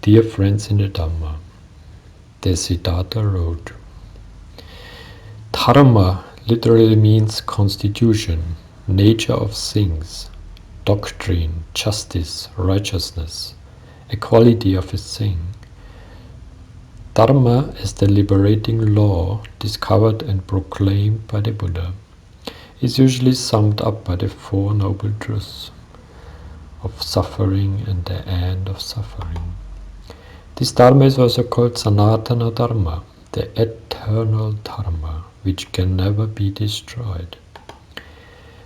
Dear friends in the Dharma, TheSiddhartaRoad. Dharma literally means constitution, nature of things, doctrine, justice, righteousness, equality of a thing. Dharma is the liberating law discovered and proclaimed by the Buddha. Is usually summed up by the Four Noble Truths of suffering and the end of suffering. This Dharma is also called Sanatana Dharma, the eternal Dharma, which can never be destroyed.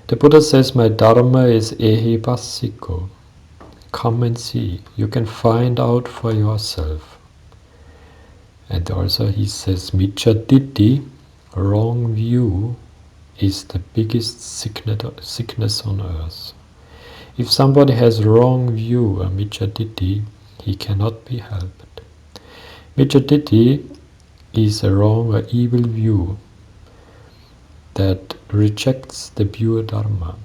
The Buddha says, my Dharma is ehipassiko. Come and see, you can find out for yourself. And also he says, micchaditti, wrong view, is the biggest sickness on earth. If somebody has wrong view, a micchaditti, he cannot be helped. Micchaditti is a wrong or evil view that rejects the pure Dharma.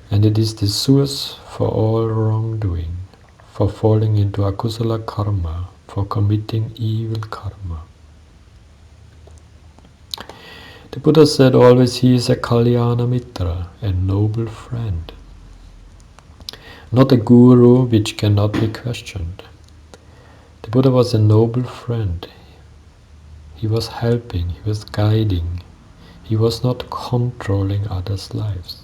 And it is the source for all wrongdoing, for falling into akusala karma, for committing evil karma. The Buddha said always he is a kalyana mitra, a noble friend. Not a guru which cannot be questioned. The Buddha was a noble friend. He was helping, he was guiding. He was not controlling others' lives.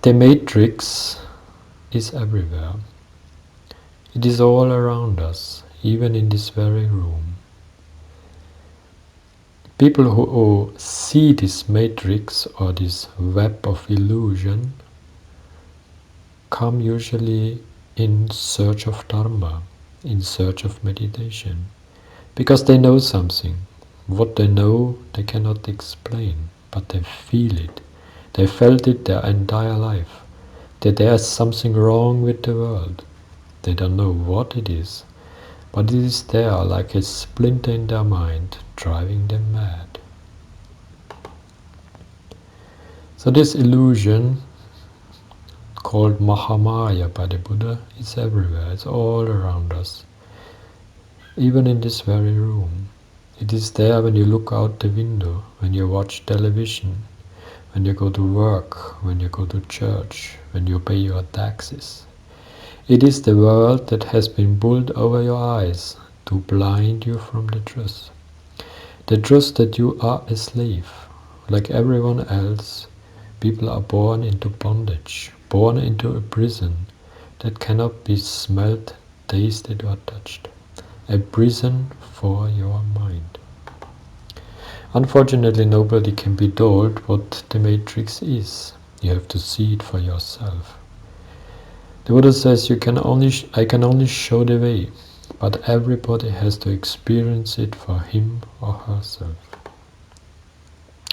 The matrix is everywhere. It is all around us, even in this very room. People who see this matrix or this web of illusion come usually in search of Dharma, in search of meditation, because they know something. What they know they cannot explain, but they feel it. They felt it their entire life, that there is something wrong with the world. They don't know what it is, but it is there like a splinter in their mind, driving them mad. So this illusion, called Mahamaya by the Buddha, is everywhere, it's all around us, even in this very room. It is there when you look out the window, when you watch television, when you go to work, when you go to church, when you pay your taxes. It is the world that has been pulled over your eyes to blind you from the truth. The truth that you are a slave. Like everyone else, people are born into bondage, born into a prison that cannot be smelled, tasted or touched. A prison for your mind. Unfortunately, nobody can be told what the matrix is. You have to see it for yourself. The Buddha says, I can only show the way, but everybody has to experience it for him or herself.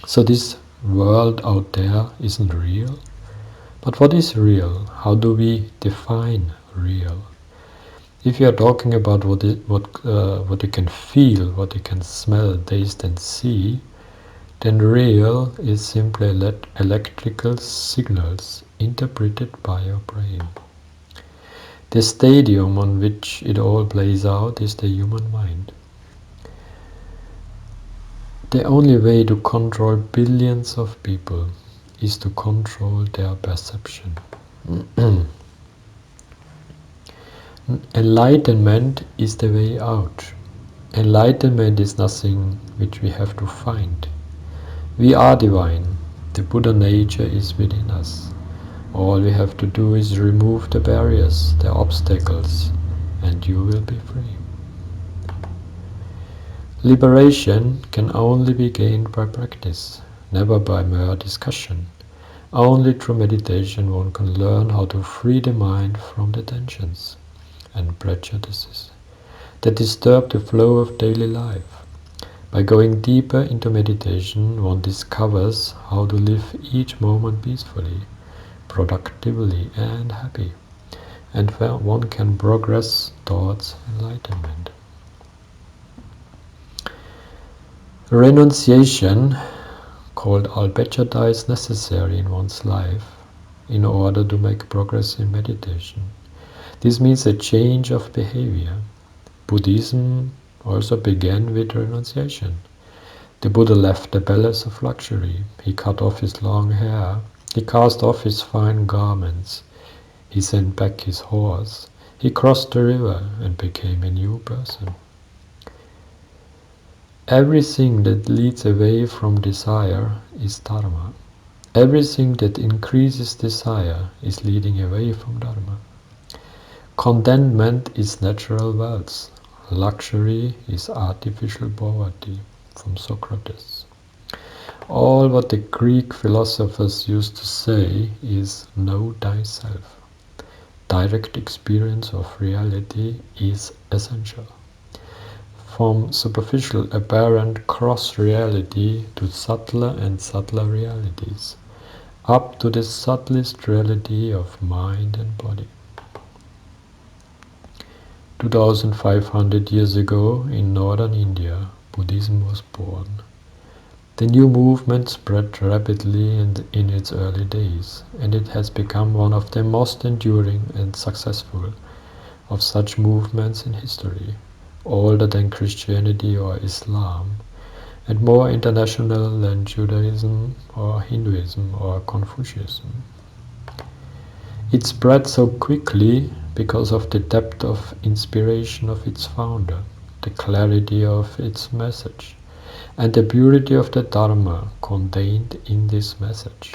So this world out there isn't real. But what is real? How do we define real? If you are talking about what you can feel, what you can smell, taste and see, then real is simply electrical signals interpreted by your brain. The stadium on which it all plays out is the human mind. The only way to control billions of people is to control their perception. Enlightenment is the way out. Enlightenment is nothing which we have to find. We are divine. The Buddha nature is within us. All we have to do is remove the barriers, the obstacles, and you will be free. Liberation can only be gained by practice, never by mere discussion. Only through meditation one can learn how to free the mind from the tensions and prejudices that disturb the flow of daily life. By going deeper into meditation, one discovers how to live each moment peacefully, productively and happy, and one can progress towards enlightenment. Renunciation, called albecchata, is necessary in one's life in order to make progress in meditation. This means a change of behavior. Buddhism also began with renunciation. The Buddha left the palace of luxury. He cut off his long hair. He cast off his fine garments. He sent back his horse. He crossed the river and became a new person. Everything that leads away from desire is Dharma. Everything that increases desire is leading away from Dharma. Contentment is natural wealth. Luxury is artificial poverty, from Socrates. All what the Greek philosophers used to say is know thyself. Direct experience of reality is essential. From superficial apparent cross reality to subtler and subtler realities, up to the subtlest reality of mind and body. 2500 years ago in northern India, Buddhism was born. The new movement spread rapidly in its early days, and it has become one of the most enduring and successful of such movements in history, older than Christianity or Islam, and more international than Judaism or Hinduism or Confucianism. It spread so quickly because of the depth of inspiration of its founder, the clarity of its message, and the purity of the Dharma contained in this message.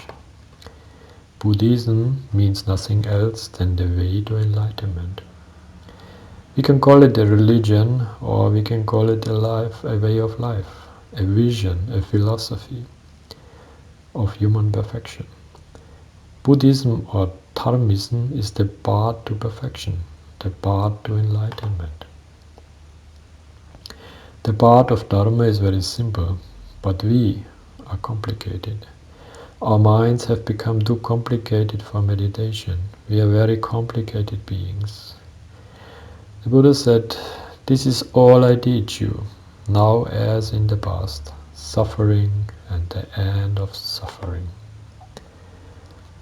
Buddhism means nothing else than the way to enlightenment. We can call it a religion, or we can call it a way of life, a vision, a philosophy of human perfection. Buddhism or Dharmism is the path to perfection, the path to enlightenment. The path of Dharma is very simple, but we are complicated. Our minds have become too complicated for meditation. We are very complicated beings. The Buddha said, "This is all I teach you, now as in the past, suffering and the end of suffering."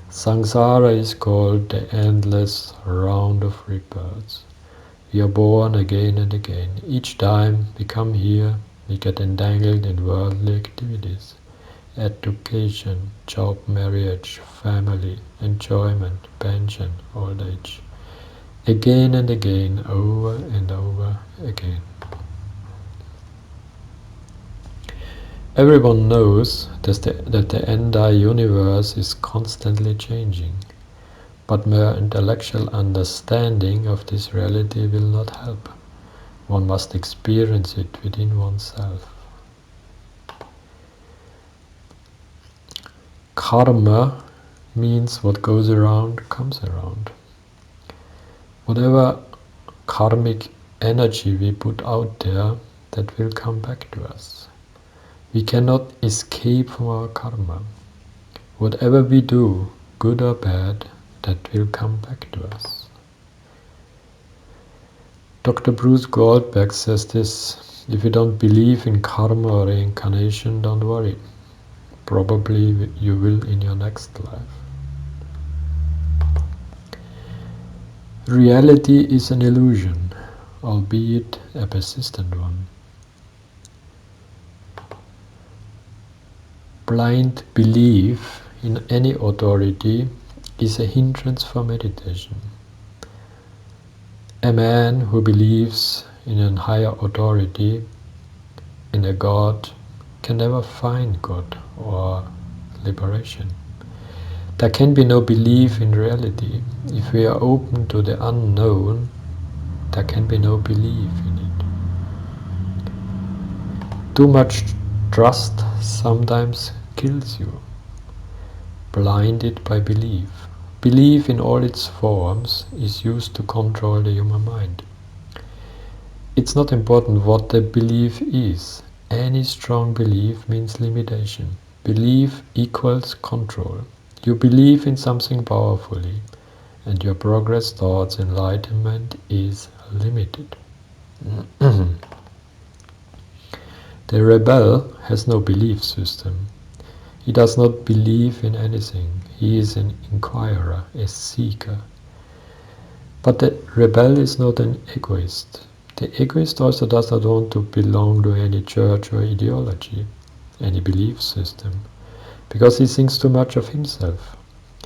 Samsara is called the endless round of rebirths. We are born again and again. Each time we come here, we get entangled in worldly activities. Education, job, marriage, family, enjoyment, pension, old age. Again and again, over and over again. Everyone knows that the entire universe is constantly changing, but mere intellectual understanding of this reality will not help. One must experience it within oneself. Karma means what goes around comes around. Whatever karmic energy we put out there, that will come back to us. We cannot escape from our karma. Whatever we do, good or bad, that will come back to us. Dr. Bruce Goldberg says this: if you don't believe in karma or reincarnation, don't worry. Probably you will in your next life. Reality is an illusion, albeit a persistent one. Blind belief in any authority is a hindrance for meditation. A man who believes in a higher authority, in a God, can never find God or liberation. There can be no belief in reality. If we are open to the unknown, there can be no belief in it. Too much trust sometimes kills you. Blinded by belief. Belief in all its forms is used to control the human mind. It's not important what the belief is. Any strong belief means limitation. Belief equals control. You believe in something powerfully, and your progress towards enlightenment is limited. The rebel has no belief system. He does not believe in anything. He is an inquirer, a seeker. But the rebel is not an egoist. The egoist also does not want to belong to any church or ideology, any belief system, because he thinks too much of himself.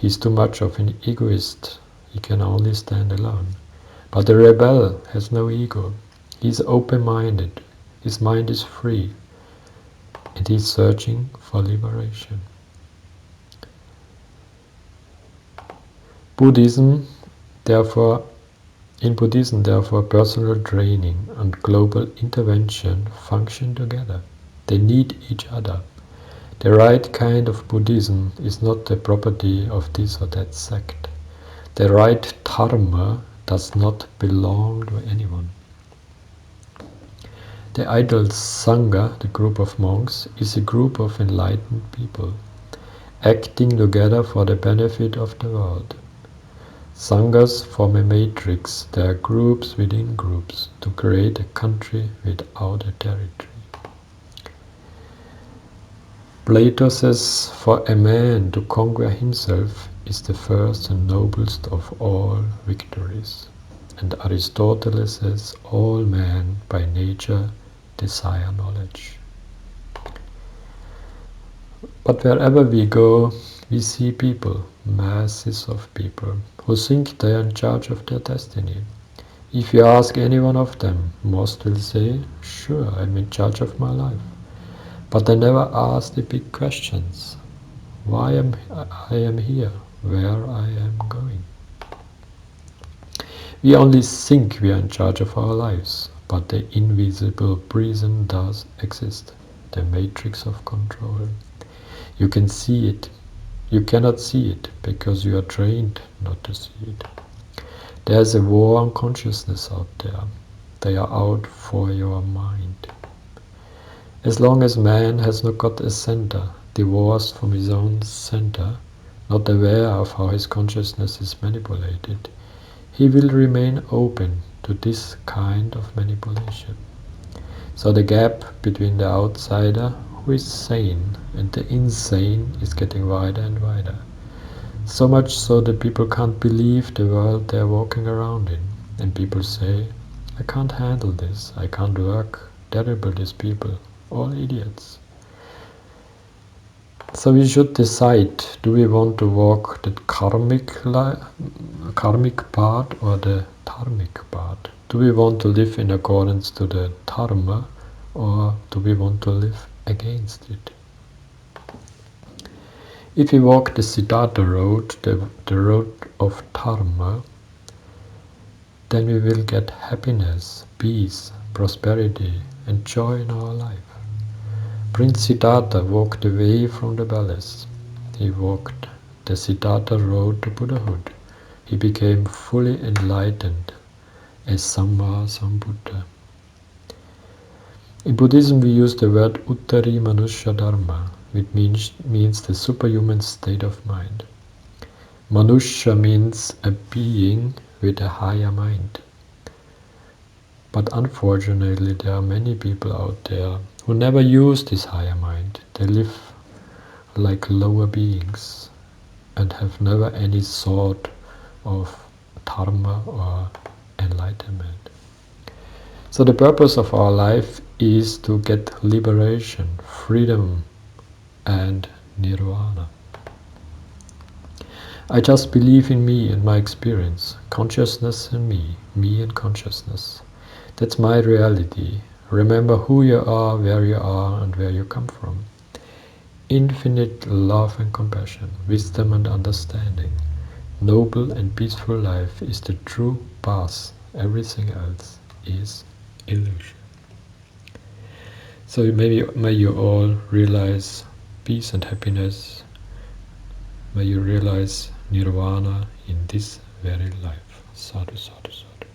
He's too much of an egoist. He can only stand alone. But the rebel has no ego. He's open-minded. His mind is free. And he's searching for liberation. Therefore, in Buddhism, personal training and global intervention function together. They need each other. The right kind of Buddhism is not the property of this or that sect. The right Dharma does not belong to anyone. The ideal Sangha, the group of monks, is a group of enlightened people, acting together for the benefit of the world. Sanghas form a matrix. They are groups within groups to create a country without a territory. Plato says, for a man to conquer himself is the first and noblest of all victories. And Aristotle says, all men by nature desire knowledge. But wherever we go, we see people, masses of people, who think they are in charge of their destiny. If you ask any one of them, most will say, sure, I'm in charge of my life. But they never ask the big questions. Why I am here, where I am going. We only think we are in charge of our lives, but the invisible prison does exist, the matrix of control. You can see it. You cannot see it because you are trained not to see it. There is a war on consciousness out there. They are out for your mind. As long as man has not got a center, divorced from his own center, not aware of how his consciousness is manipulated, he will remain open to this kind of manipulation. So the gap between the outsider, who is sane, and the insane is getting wider and wider. So much so that people can't believe the world they're walking around in. And people say, I can't handle this, I can't work, terrible these people, all idiots. So we should decide, do we want to walk the karmic path or the dharmic path? Do we want to live in accordance to the dharma or do we want to live against it? If we walk the Siddharta-Road, the road of Dharma, then we will get happiness, peace, prosperity and joy in our life. Prince Siddharta walked away from the palace. He walked the Siddharta-Road to Buddhahood. He became fully enlightened as Sammasambuddha. In Buddhism we use the word Uttari Manusya Dharma, which means the superhuman state of mind. Manusya means a being with a higher mind. But unfortunately there are many people out there who never use this higher mind. They live like lower beings and have never any thought of dharma or enlightenment. So the purpose of our life is to get liberation, freedom and nirvana. I just believe in me and my experience, consciousness and me and consciousness. That's my reality. Remember who you are, where you are and where you come from. Infinite love and compassion, wisdom and understanding. Noble and peaceful life is the true path. Everything else is illusion. So may you all realize peace and happiness. May you realize nirvana in this very life. Sadhu, sadhu, sadhu.